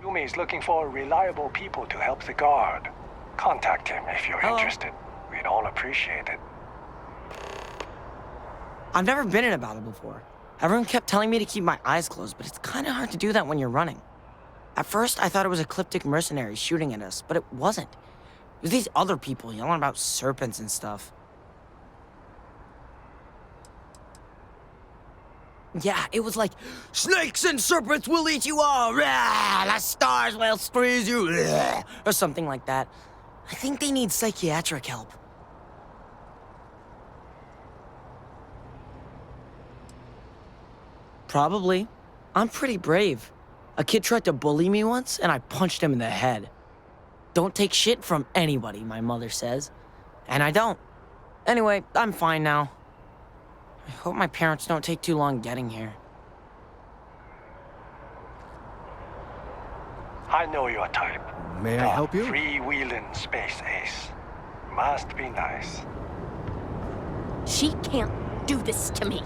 Yumi's looking for reliable people to help the guard. Contact him if you're interested. We'd all appreciate it. I've never been in a battle before. Everyone kept telling me to keep my eyes closed, but it's kind of hard to do that when you're running. At first, I thought it was ecliptic mercenaries shooting at us, but it wasn't. It was these other people yelling about serpents and stuff. Yeah, it was like, snakes and serpents will eat you all, rah, the stars will squeeze you, rah, or something like that. I think they need psychiatric help. Probably. I'm pretty brave. A kid tried to bully me once, and I punched him in the head. Don't take shit from anybody, my mother says. And I don't. Anyway, I'm fine now. I hope my parents don't take too long getting here. I know your type. May I help you? Freewheeling space ace. Must be nice. She can't do this to me.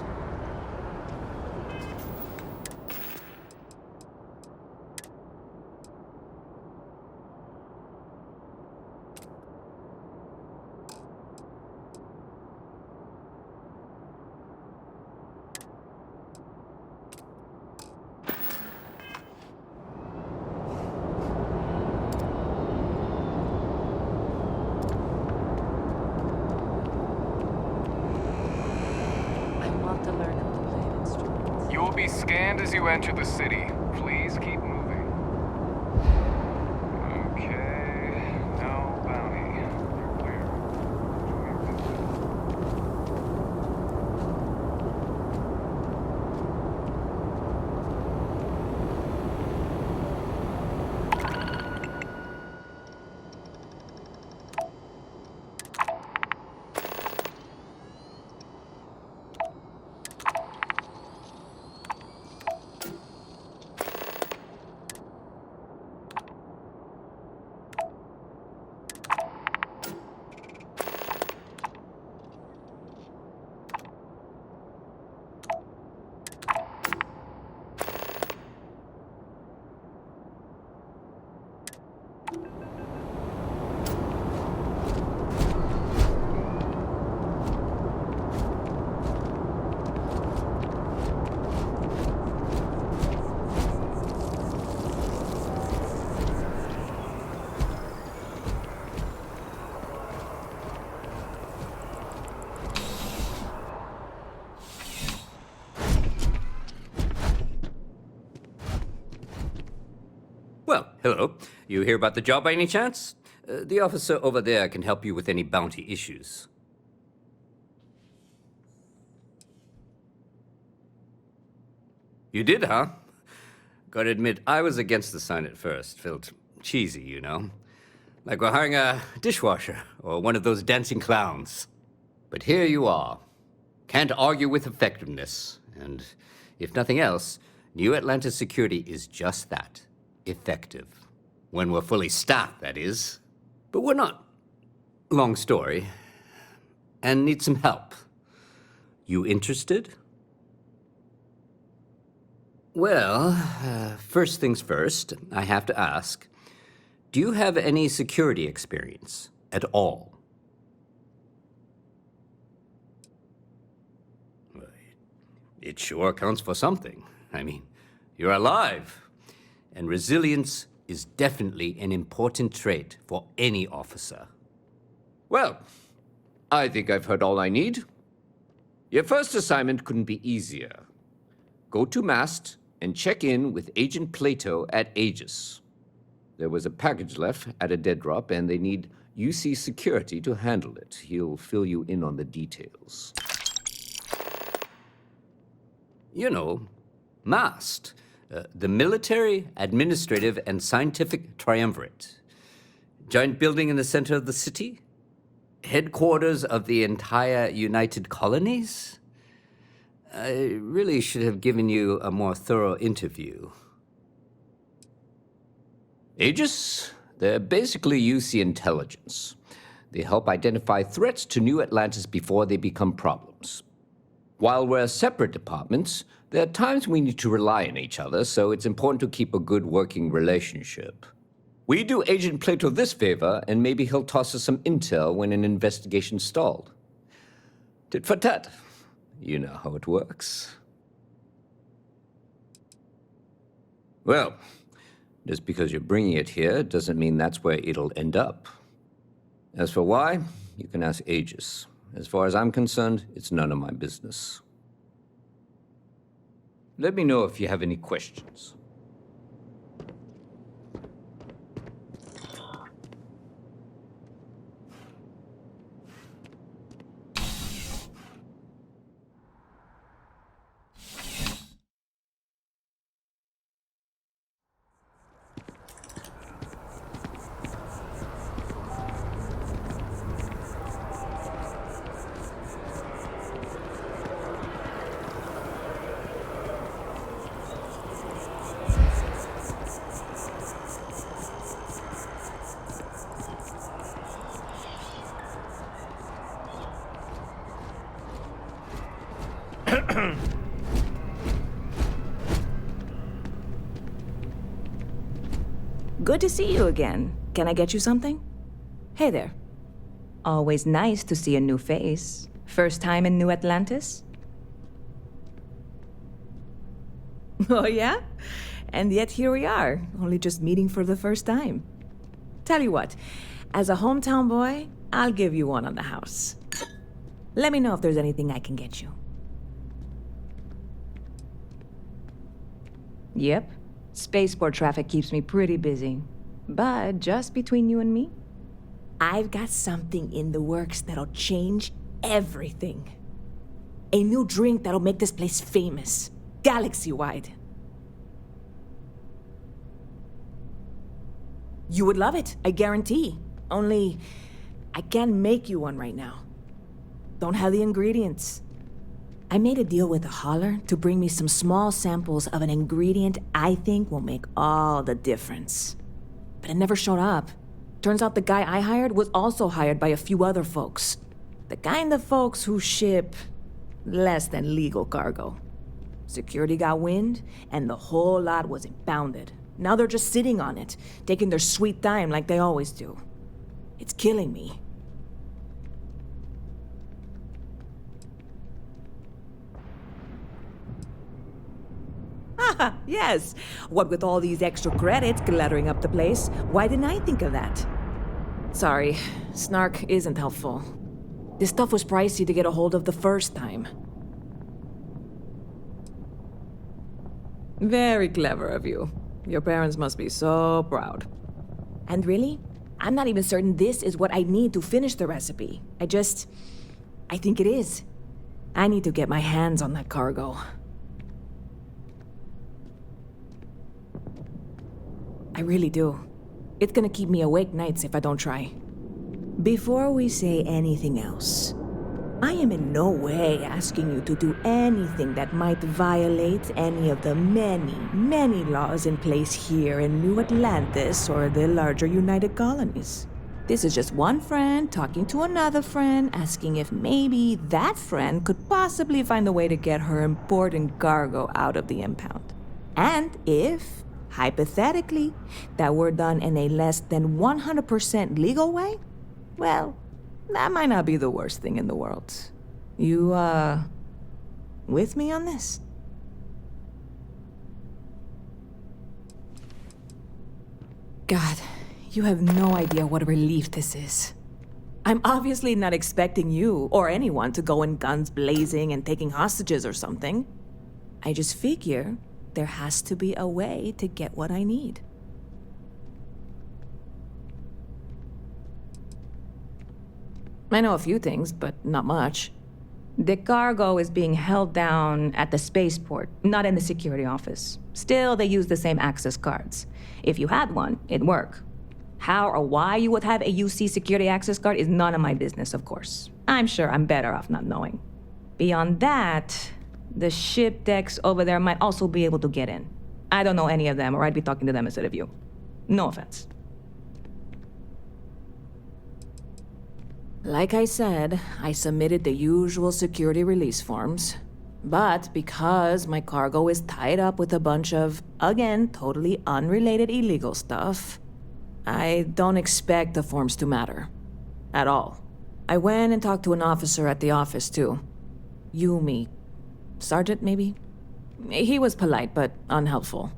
You will be scanned as you enter the city. Please keep moving. Okay, no bounty. You're clear. Well, hello. You hear about the job by any chance? The officer over there can help you with any bounty issues. You did, huh? Gotta admit, I was against the sign at first. Felt cheesy, you know? Like we're hiring a dishwasher or one of those dancing clowns. But here you are. Can't argue with effectiveness. And if nothing else, New Atlantis security is just that. Effective. When we're fully staffed, that is. But we're not. Long story. And need some help. You interested? Well, first things first, I have to ask, do you have any security experience at all? It sure counts for something. I mean, you're alive. And resilience is definitely an important trait for any officer. Well, I think I've heard all I need. Your first assignment couldn't be easier. Go to Mast and check in with Agent Plato at Aegis. There was a package left at a dead drop, and they need UC security to handle it. He'll fill you in on the details. You know, MAST, the Military, Administrative, and Scientific Triumvirate. Giant building in the center of the city? Headquarters of the entire United Colonies? I really should have given you a more thorough interview. Aegis? They're basically UC intelligence. They help identify threats to New Atlantis before they become problems. While we're separate departments, There are times we need to rely on each other, so it's important to keep a good working relationship. Will you do Agent Plato this favor, and maybe he'll toss us some intel when an investigation's stalled? Tit for tat. You know how it works. Well, just because you're bringing it here doesn't mean that's where it'll end up. As for why, you can ask Aegis. As far as I'm concerned, it's none of my business. Let me know if you have any questions. Good to see you again. Can I get you something? Hey there. Always nice to see a new face. First time in New Atlantis? Oh, yeah? And yet here we are, only just meeting for the first time. Tell you what, as a hometown boy, I'll give you one on the house. Let me know if there's anything I can get you. Yep. Spaceport traffic keeps me pretty busy. But just between you and me, I've got something in the works that'll change everything. A new drink that'll make this place famous, galaxy-wide. You would love it, I guarantee. Only, I can't make you one right now. Don't have the ingredients. I made a deal with a hauler to bring me some small samples of an ingredient I think will make all the difference. But it never showed up. Turns out the guy I hired was also hired by a few other folks. The kind of folks who ship less than legal cargo. Security got wind, and the whole lot was impounded. Now they're just sitting on it, taking their sweet time like they always do. It's killing me. Ah, yes. What with all these extra credits cluttering up the place, why didn't I think of that? Sorry, snark isn't helpful. This stuff was pricey to get a hold of the first time. Very clever of you. Your parents must be so proud. And really, I'm not even certain this is what I need to finish the recipe. I think it is. I need to get my hands on that cargo. I really do. It's gonna keep me awake nights if I don't try. Before we say anything else, I am in no way asking you to do anything that might violate any of the many, many laws in place here in New Atlantis or the larger United Colonies. This is just one friend talking to another friend, asking if maybe that friend could possibly find a way to get her important cargo out of the impound. And if, hypothetically, that were done in a less than 100% legal way, well, that might not be the worst thing in the world. You, with me on this? God, you have no idea what a relief this is. I'm obviously not expecting you or anyone to go in guns blazing and taking hostages or something. I just figure there has to be a way to get what I need. I know a few things, but not much. The cargo is being held down at the spaceport, not in the security office. Still, they use the same access cards. If you had one, it'd work. How or why you would have a UC security access card is none of my business, of course. I'm sure I'm better off not knowing. Beyond that, the ship decks over there might also be able to get in. I don't know any of them, or I'd be talking to them instead of you. No offense. Like I said, I submitted the usual security release forms. But because my cargo is tied up with a bunch of, again, totally unrelated illegal stuff, I don't expect the forms to matter. At all. I went and talked to an officer at the office, too. Yumi. Sergeant, maybe? He was polite, but unhelpful.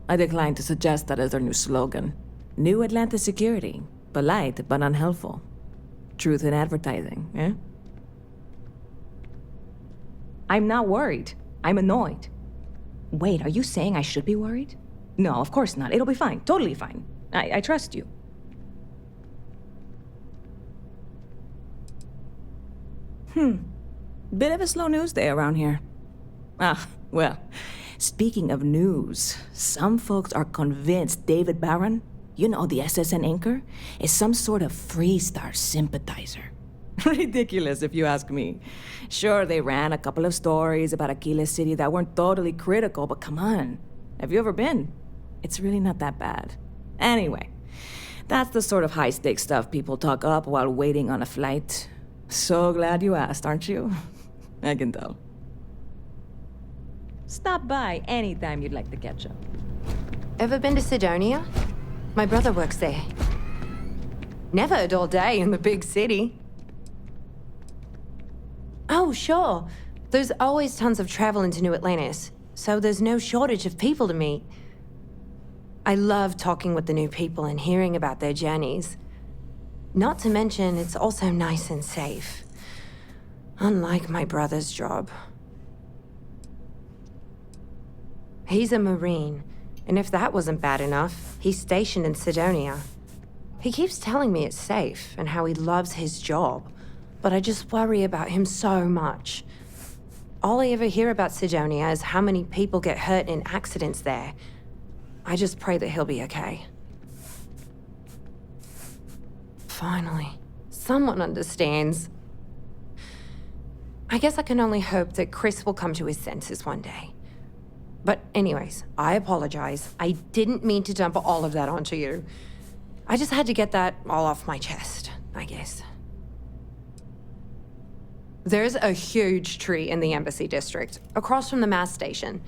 I declined to suggest that as their new slogan. New Atlanta Security. Polite, but unhelpful. Truth in advertising, eh? I'm not worried. I'm annoyed. Wait, are you saying I should be worried? No, of course not. It'll be fine. Totally fine. I trust you. Bit of a slow news day around here. Ah, well, speaking of news, some folks are convinced David Barron, you know, the SSN anchor, is some sort of Freestar sympathizer. Ridiculous, if you ask me. Sure, they ran a couple of stories about Aquila City that weren't totally critical, but come on. Have you ever been? It's really not that bad. Anyway, that's the sort of high-stakes stuff people talk up while waiting on a flight. So glad you asked, aren't you? I can tell. Stop by anytime you'd like to catch up. Ever been to Sidonia? My brother works there. Never a dull day in the big city. Oh, sure. There's always tons of travel into New Atlantis, so there's no shortage of people to meet. I love talking with the new people and hearing about their journeys. Not to mention, it's also nice and safe. Unlike my brother's job. He's a Marine, and if that wasn't bad enough, he's stationed in Sidonia. He keeps telling me it's safe and how he loves his job, but I just worry about him so much. All I ever hear about Sidonia is how many people get hurt in accidents there. I just pray that he'll be okay. Finally, someone understands. I guess I can only hope that Chris will come to his senses one day. But anyways, I apologize. I didn't mean to dump all of that onto you. I just had to get that all off my chest, I guess. There's a huge tree in the Embassy District, across from the mass station.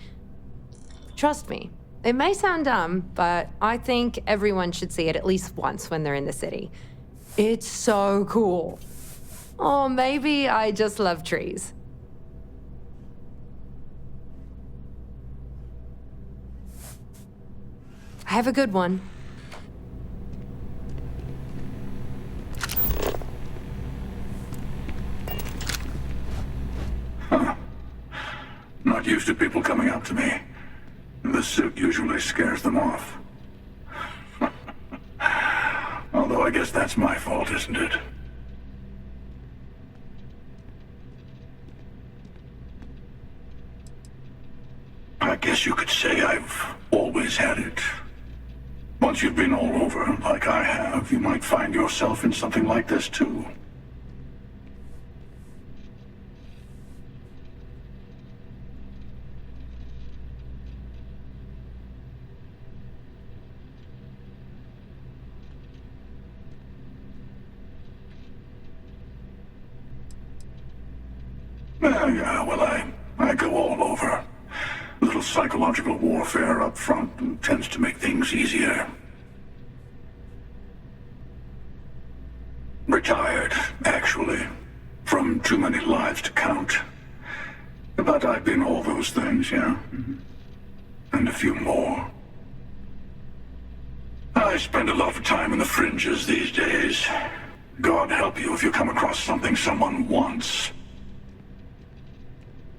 Trust me, it may sound dumb, but I think everyone should see it at least once when they're in the city. It's so cool. Or maybe I just love trees. Have a good one. Not used to people coming up to me. The suit usually scares them off. Although I guess that's my fault, isn't it? I guess you could say I've always had it. Once you've been all over, like I have, you might find yourself in something like this too. Yeah, well, I go all over. A little psychological warfare up front tends to make things easier. Retired, actually. From too many lives to count. But I've been all those things, yeah? And a few more. I spend a lot of time in the fringes these days. God help you if you come across something someone wants.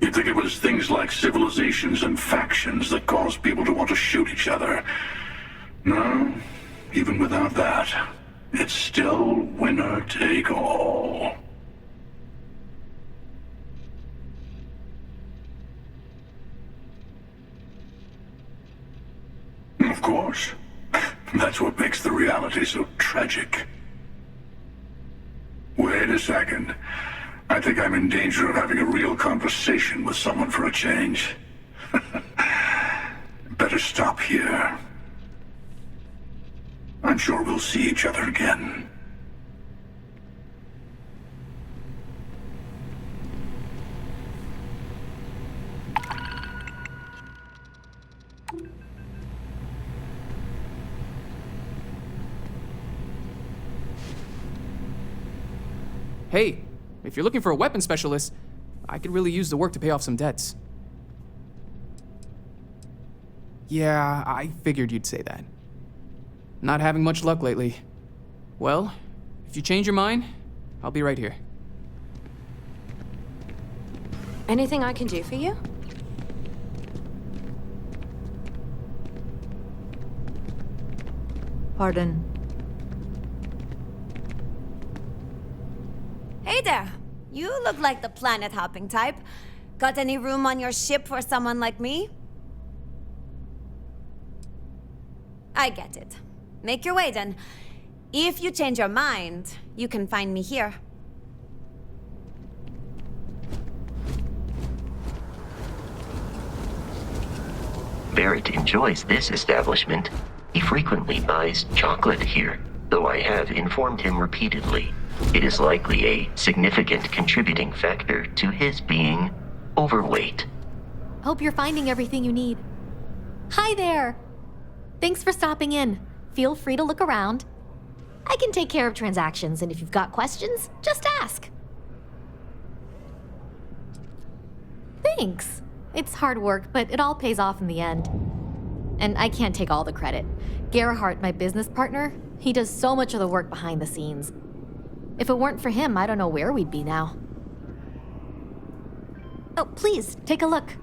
You'd think it was things like civilizations and factions that cause people to want to shoot each other. No, even without that, it's still winner take all. Of course. That's what makes the reality so tragic. Wait a second. I think I'm in danger of having a real conversation with someone for a change. Better stop here. I'm sure we'll see each other again. Hey, if you're looking for a weapon specialist, I could really use the work to pay off some debts. Yeah, I figured you'd say that. Not having much luck lately. Well, if you change your mind, I'll be right here. Anything I can do for you? Pardon. Hey there! You look like the planet hopping type. Got any room on your ship for someone like me? I get it. Make your way then. If you change your mind, you can find me here. Barrett enjoys this establishment. He frequently buys chocolate here, though I have informed him repeatedly. It is likely a significant contributing factor to his being overweight. Hope you're finding everything you need. Hi there! Thanks for stopping in. Feel free to look around. I can take care of transactions, and if you've got questions, just ask. Thanks. It's hard work, but it all pays off in the end. And I can't take all the credit. Gerhardt, my business partner, he does so much of the work behind the scenes. If it weren't for him, I don't know where we'd be now. Oh, please, take a look.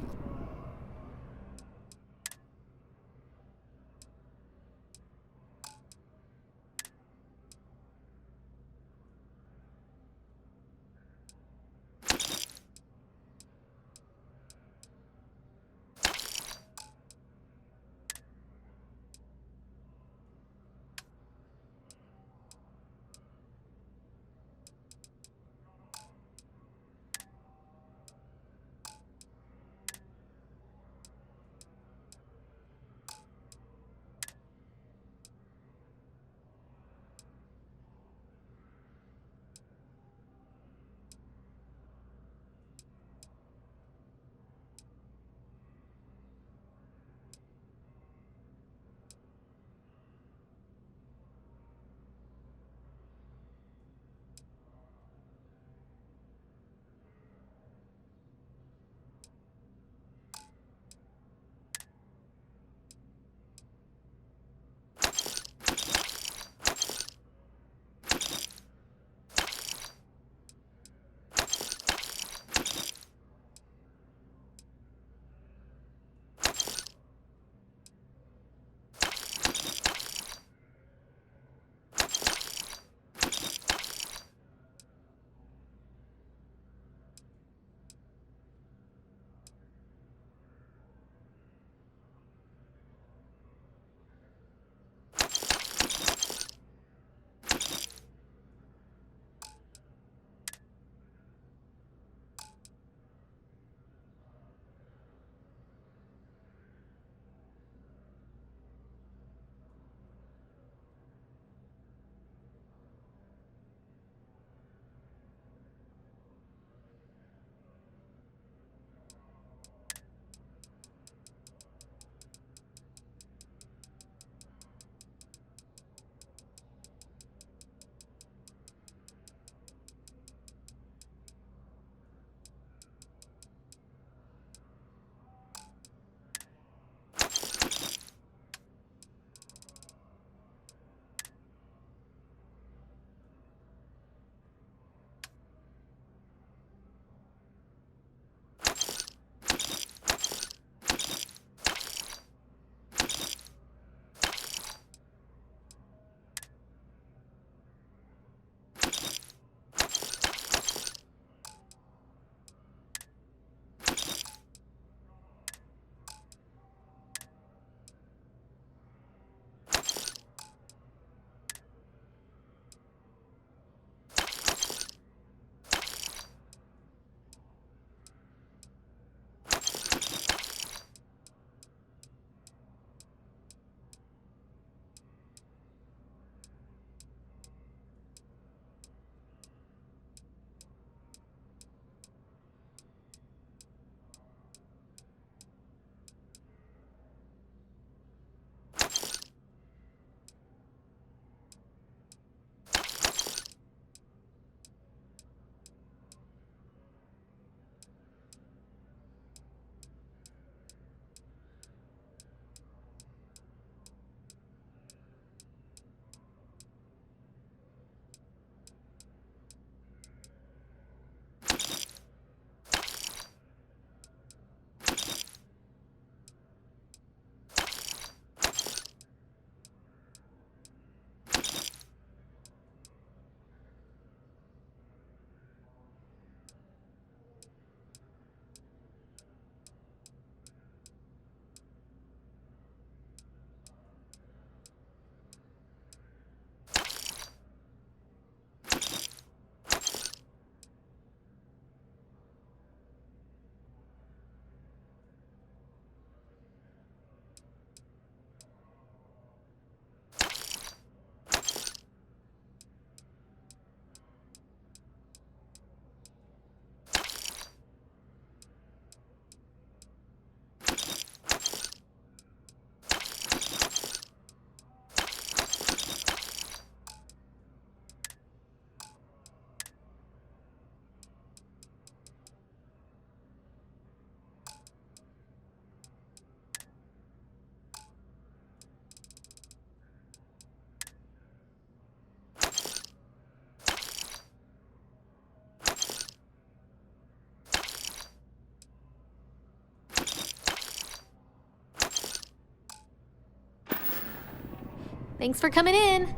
Thanks for coming in.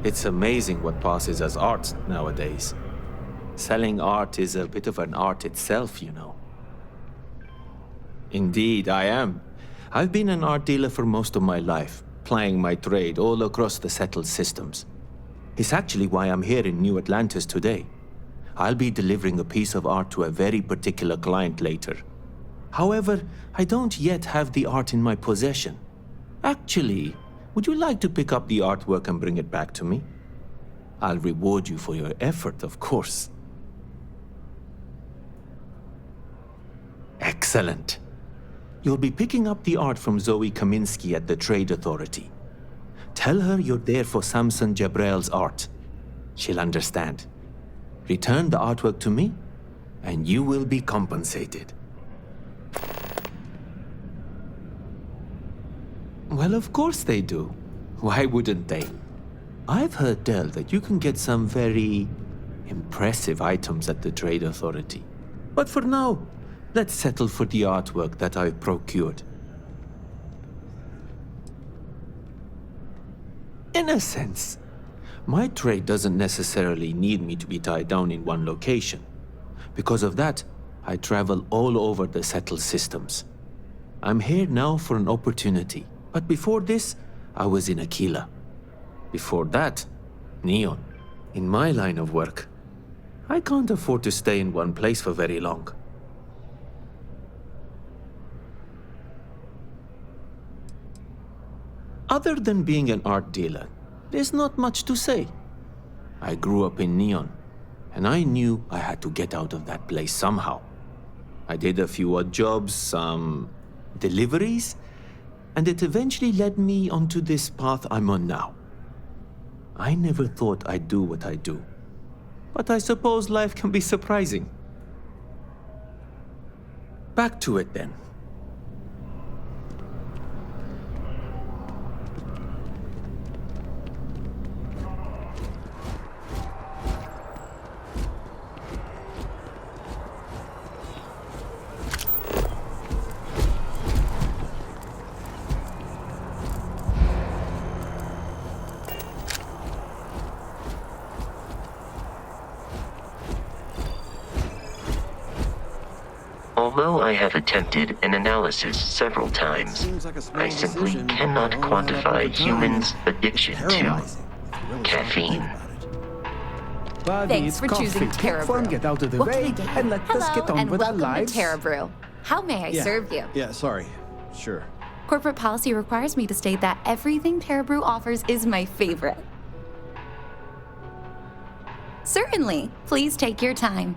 It's amazing what passes as art nowadays. Selling art is a bit of an art itself, you know. Indeed, I am. I've been an art dealer for most of my life, plying my trade all across the settled systems. It's actually why I'm here in New Atlantis today. I'll be delivering a piece of art to a very particular client later. However, I don't yet have the art in my possession. Actually, would you like to pick up the artwork and bring it back to me? I'll reward you for your effort, of course. Excellent. You'll be picking up the art from Zoe Kaminsky at the Trade Authority. Tell her you're there for Samson Jabrel's art. She'll understand. Return the artwork to me, and you will be compensated. Well, of course they do. Why wouldn't they? I've heard tell that you can get some very impressive items at the Trade Authority. But for now, let's settle for the artwork that I've procured. In a sense, my trade doesn't necessarily need me to be tied down in one location. Because of that, I travel all over the settled systems. I'm here now for an opportunity. But before this, I was in Aquila. Before that, Neon. In my line of work, I can't afford to stay in one place for very long. Other than being an art dealer, there's not much to say. I grew up in Neon, and I knew I had to get out of that place somehow. I did a few odd jobs, some deliveries, and it eventually led me onto this path I'm on now. I never thought I'd do what I do, but I suppose life can be surprising. Back to it then. Although I have attempted an analysis several times, I simply cannot quantify humans' addiction to caffeine. Thanks for choosing Terra Brew. Get out of the What way can I do? and let us get on and with our welcome lives. to Terra Brew. How may I serve you? Yeah, sorry. Sure. Corporate policy requires me to state that everything Terra Brew offers is my favorite. Certainly. Please take your time.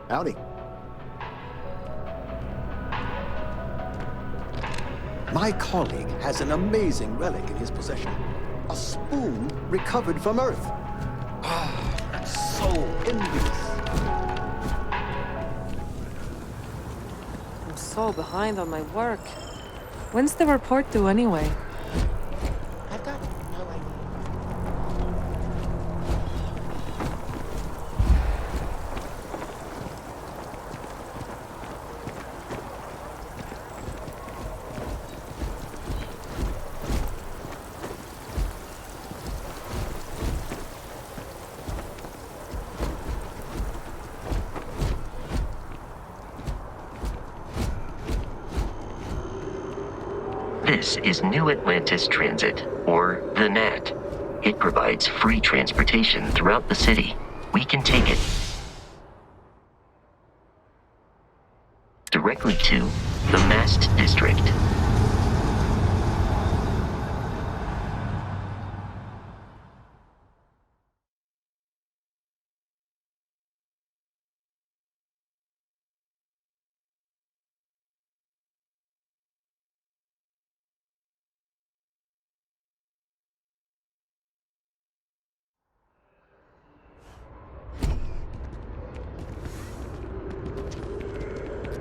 Howdy. My colleague has an amazing relic in his possession. A spoon recovered from Earth. Ah, so envious. I'm so behind on my work. When's the report due anyway? I've got no idea. This is New Atlantis Transit, or the NAT. It provides free transportation throughout the city. We can take it directly to the Mast District.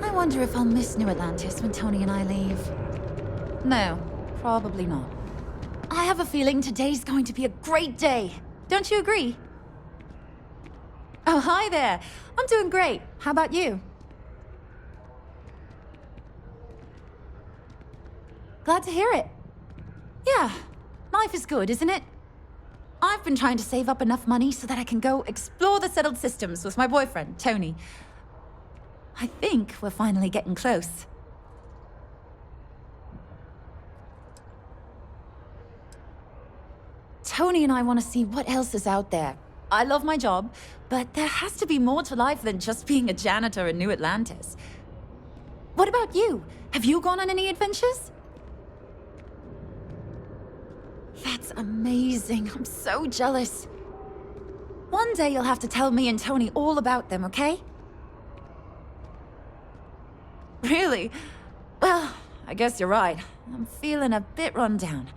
I wonder if I'll miss New Atlantis when Tony and I leave. No, probably not. I have a feeling today's going to be a great day. Don't you agree? Oh, hi there. I'm doing great. How about you? Glad to hear it. Yeah, life is good, isn't it? I've been trying to save up enough money so that I can go explore the settled systems with my boyfriend, Tony. I think we're finally getting close. Tony and I want to see what else is out there. I love my job, but there has to be more to life than just being a janitor in New Atlantis. What about you? Have you gone on any adventures? That's amazing. I'm so jealous. One day you'll have to tell me and Tony all about them, okay? Really? Well, I guess you're right. I'm feeling a bit run down.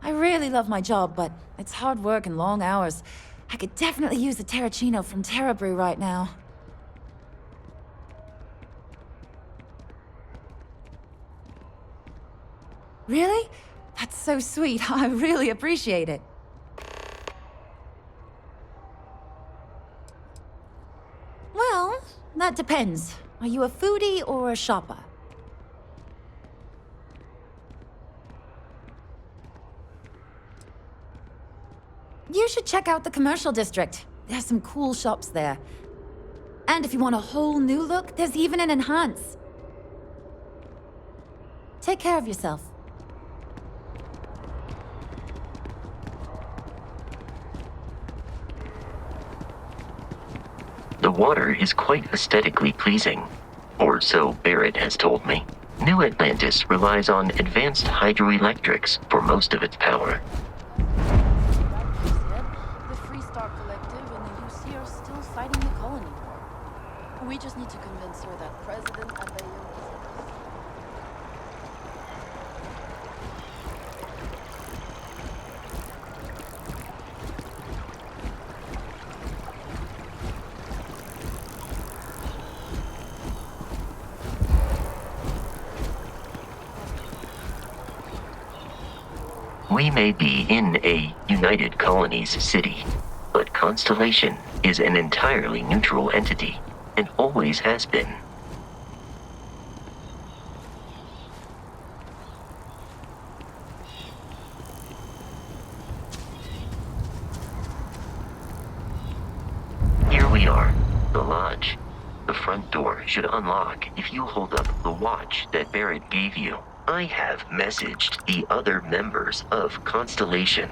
I really love my job, but it's hard work and long hours. I could definitely use a Terracino from Terra Brew right now. Really? That's so sweet. I really appreciate it. Well, that depends. Are you a foodie or a shopper? You should check out the commercial district. There's some cool shops there. And if you want a whole new look, there's even an enhance. Take care of yourself. The water is quite aesthetically pleasing, or so Barrett has told me. New Atlantis relies on advanced hydroelectrics for most of its power. The Free Star Collective and the UC are still fighting the colony war. We just need to convince her that President Abayo We may be in a United Colonies city, but Constellation is an entirely neutral entity, and always has been. Here we are, the lodge. The front door should unlock if you hold up the watch that Barrett gave you. I have messaged the other members of Constellation.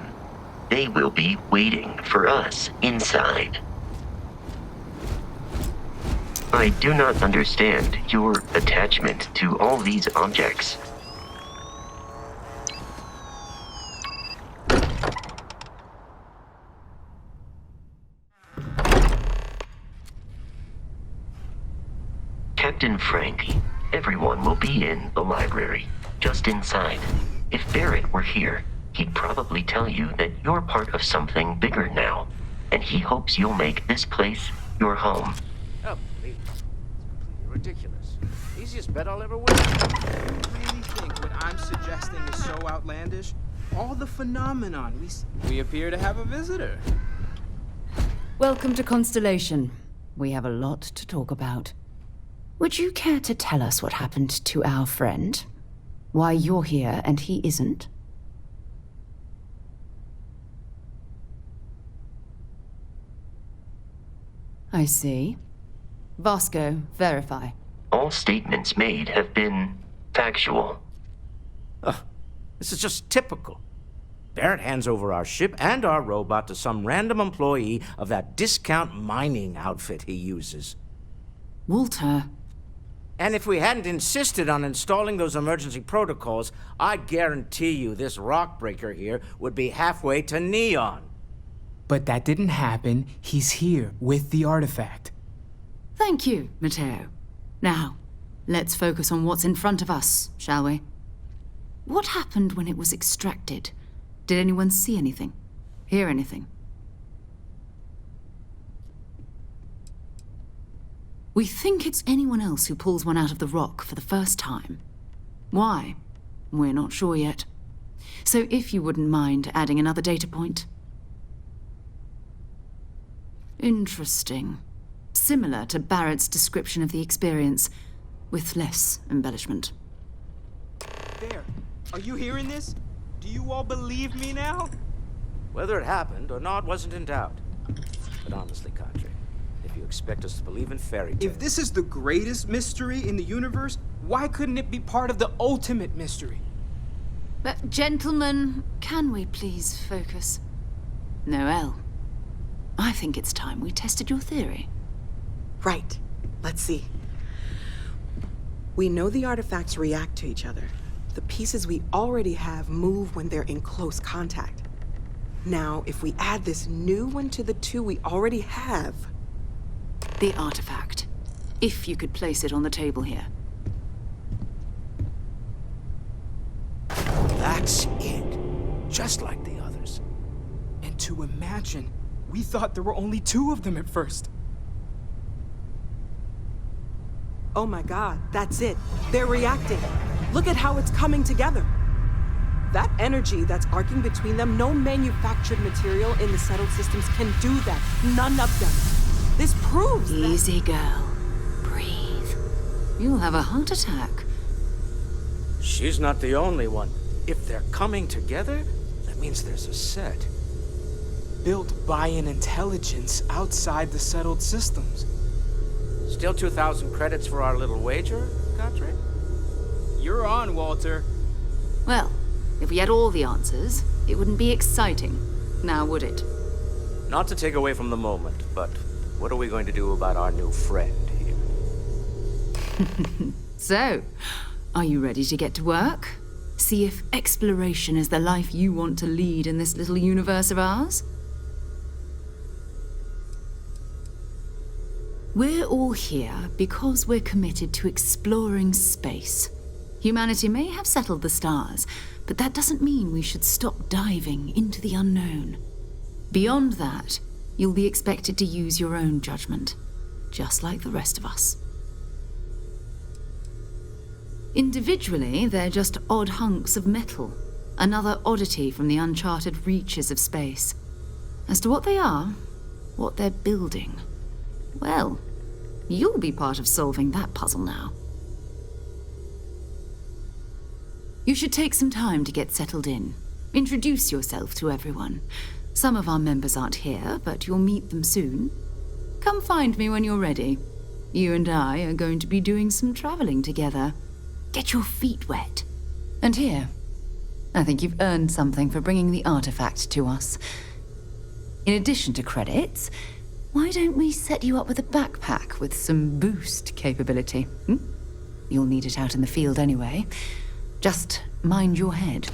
They will be waiting for us inside. I do not understand your attachment to all these objects. Captain Frank, everyone will be in the library. Just inside. If Barrett were here, he'd probably tell you that you're part of something bigger now, and he hopes you'll make this place your home. Oh, please. It's completely ridiculous. Easiest bet I'll ever win. You really think what I'm suggesting is so outlandish? All the phenomenon we appear to have a visitor. Welcome to Constellation. We have a lot to talk about. Would you care to tell us what happened to our friend? Why you're here and he isn't? I see. Vasco, verify. All statements made have been factual. Ugh, this is just typical. Barrett hands over our ship and our robot to some random employee of that discount mining outfit he uses. Walter. And if we hadn't insisted on installing those emergency protocols, I guarantee you this rock breaker here would be halfway to Neon. But that didn't happen. He's here with the artifact. Thank you, Matteo. Now, let's focus on what's in front of us, shall we? What happened when it was extracted? Did anyone see anything? Hear anything? We think it's anyone else who pulls one out of the rock for the first time. Why? We're not sure yet. So if you wouldn't mind adding another data point. Interesting. Similar to Barrett's description of the experience, with less embellishment. There. Are you hearing this? Do you all believe me now? Whether it happened or not wasn't in doubt. But honestly, Country, if you expect us to believe in fairy tales... If this is the greatest mystery in the universe, why couldn't it be part of the ultimate mystery? But, gentlemen, can we please focus? Noelle, I think it's time we tested your theory. Right. Let's see. We know the artifacts react to each other. The pieces we already have move when they're in close contact. Now, if we add this new one to the two we already have... The artifact. If you could place it on the table here. That's it. Just like the others. And to imagine, we thought there were only 2 of them at first. Oh my god, that's it. They're reacting. Look at how it's coming together. That energy that's arcing between them, no manufactured material in the settled systems can do that. None of them. This proves that... Easy, girl. Breathe. You'll have a heart attack. She's not the only one. If they're coming together, that means there's a set. Built by an intelligence outside the settled systems. Still 2,000 credits for our little wager, Country? You're on, Walter. Well, if we had all the answers, it wouldn't be exciting. Now, would it? Not to take away from the moment, but what are we going to do about our new friend here? So, are you ready to get to work? See if exploration is the life you want to lead in this little universe of ours? We're all here because we're committed to exploring space. Humanity may have settled the stars, but that doesn't mean we should stop diving into the unknown. Beyond that, you'll be expected to use your own judgment, just like the rest of us. Individually, they're just odd hunks of metal, another oddity from the uncharted reaches of space. As to what they are, what they're building, well, you'll be part of solving that puzzle now. You should take some time to get settled in. Introduce yourself to everyone. Some of our members aren't here, but you'll meet them soon. Come find me when you're ready. You and I are going to be doing some traveling together. Get your feet wet. And here, I think you've earned something for bringing the artifact to us. In addition to credits, why don't we set you up with a backpack with some boost capability? You'll need it out in the field anyway. Just mind your head.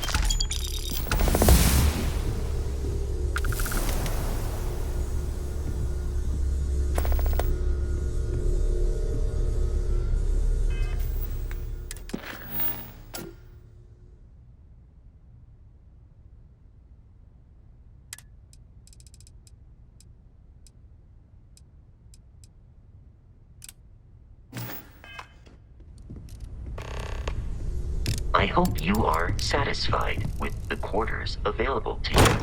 I hope you are satisfied with the quarters available to you.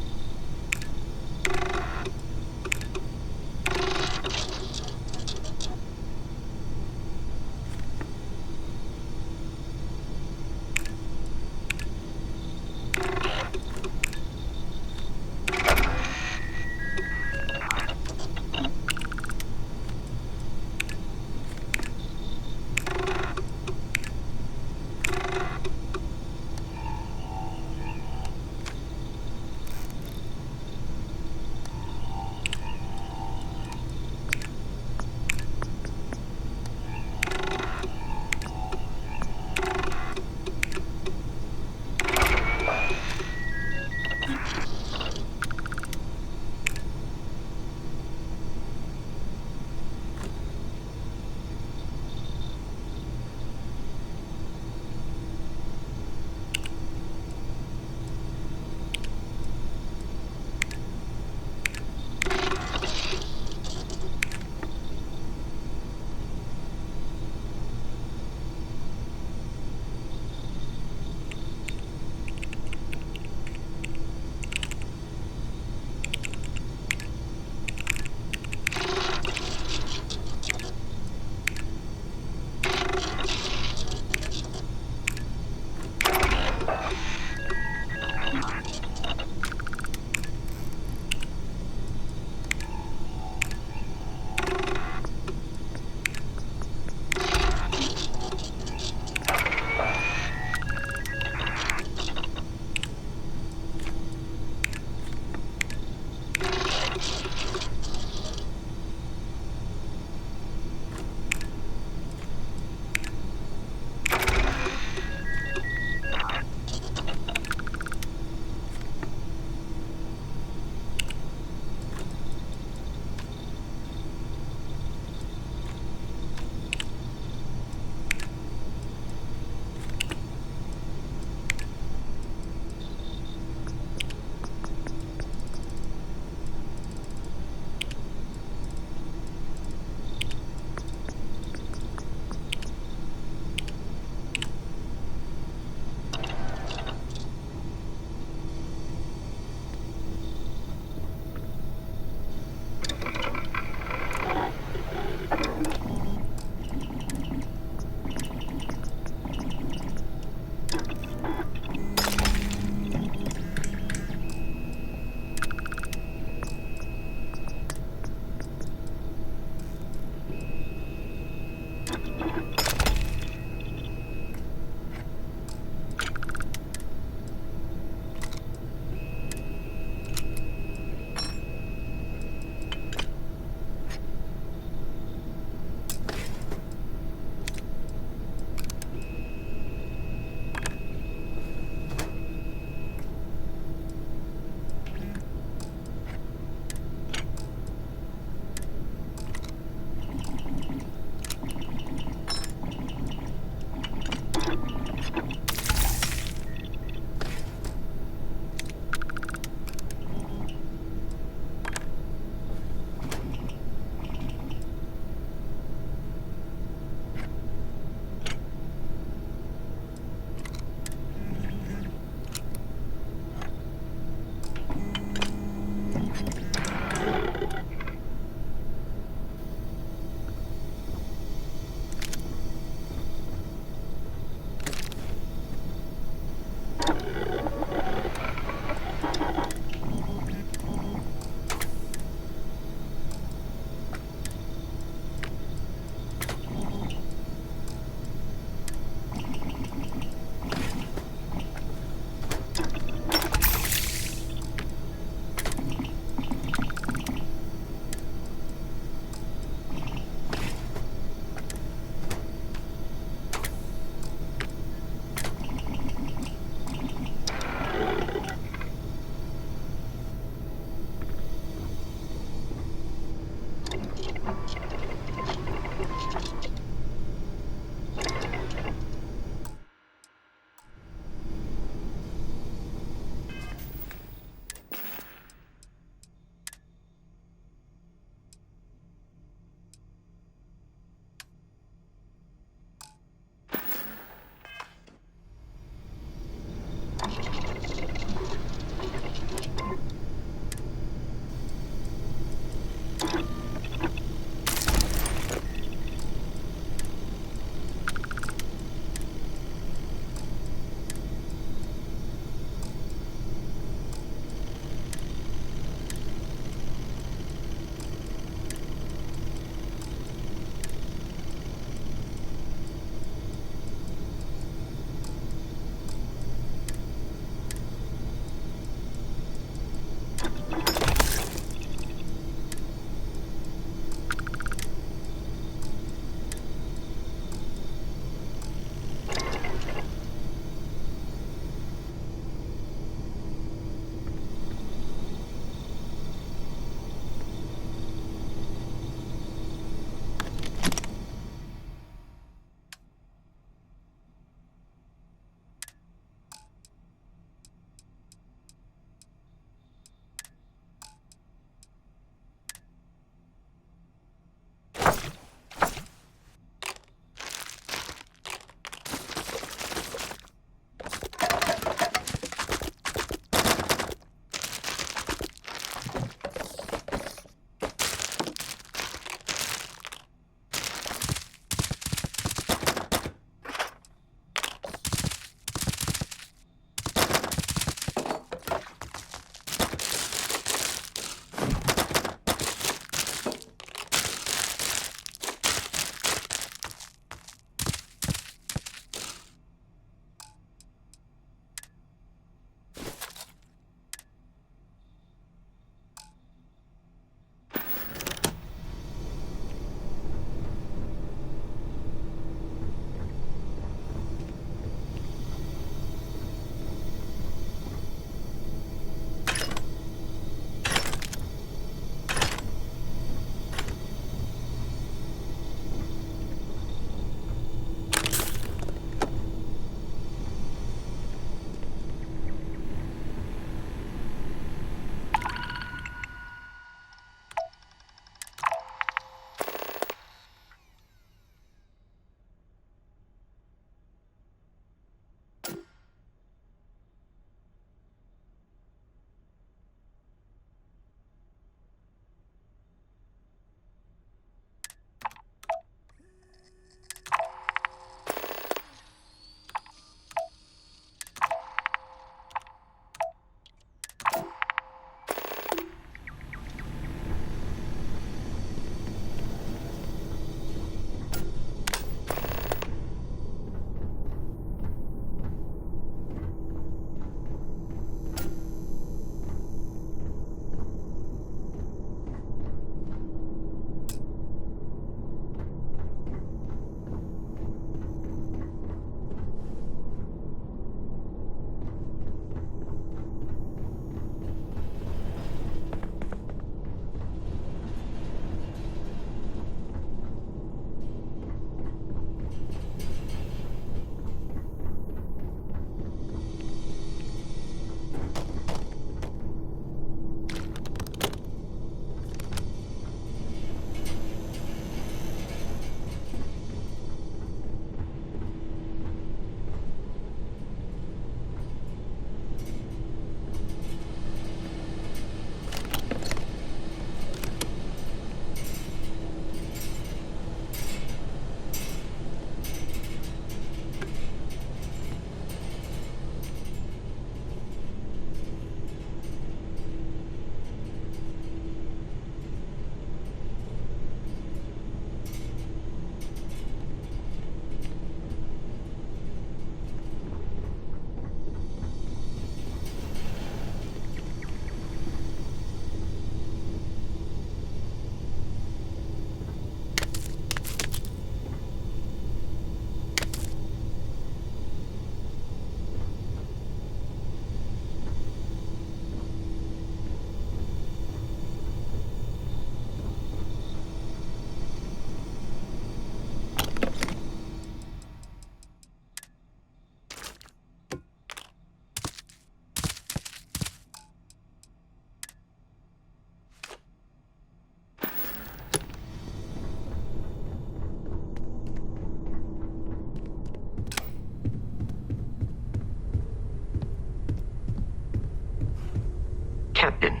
Captain,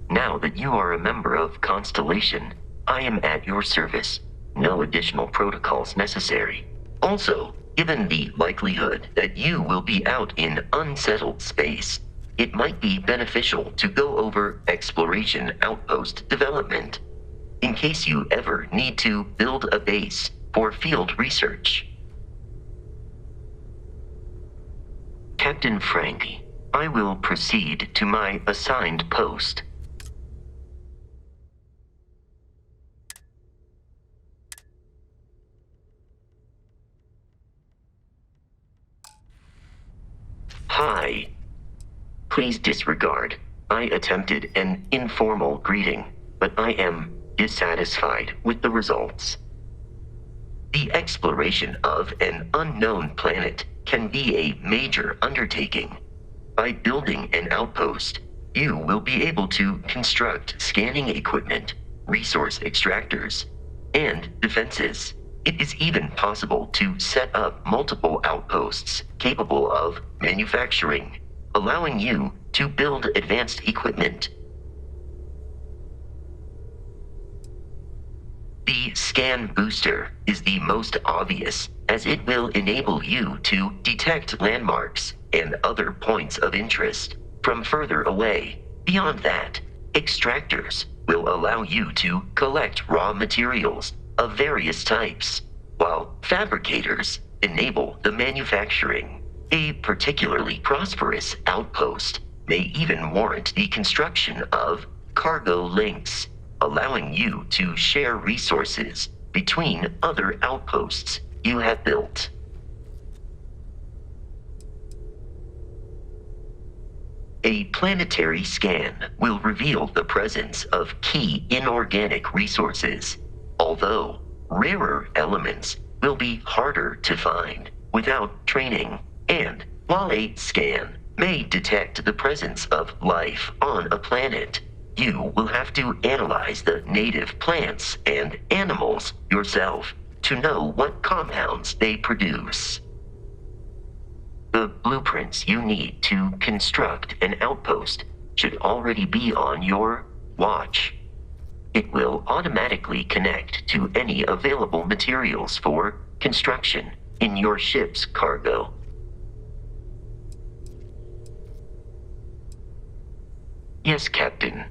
now that you are a member of Constellation, I am at your service. No additional protocols necessary. Also, given the likelihood that you will be out in unsettled space, it might be beneficial to go over exploration outpost development, in case you ever need to build a base for field research. Captain Frank, I will proceed to my assigned post. Hi. Please disregard. I attempted an informal greeting, but I am dissatisfied with the results. The exploration of an unknown planet can be a major undertaking. By building an outpost, you will be able to construct scanning equipment, resource extractors, and defenses. It is even possible to set up multiple outposts capable of manufacturing, allowing you to build advanced equipment. The scan booster is the most obvious, as it will enable you to detect landmarks and other points of interest from further away. Beyond that, extractors will allow you to collect raw materials of various types, while fabricators enable the manufacturing. A particularly prosperous outpost may even warrant the construction of cargo links, allowing you to share resources between other outposts you have built. A planetary scan will reveal the presence of key inorganic resources, although rarer elements will be harder to find without training. And while a scan may detect the presence of life on a planet, you will have to analyze the native plants and animals yourself to know what compounds they produce. The blueprints you need to construct an outpost should already be on your watch. It will automatically connect to any available materials for construction in your ship's cargo. Yes, Captain.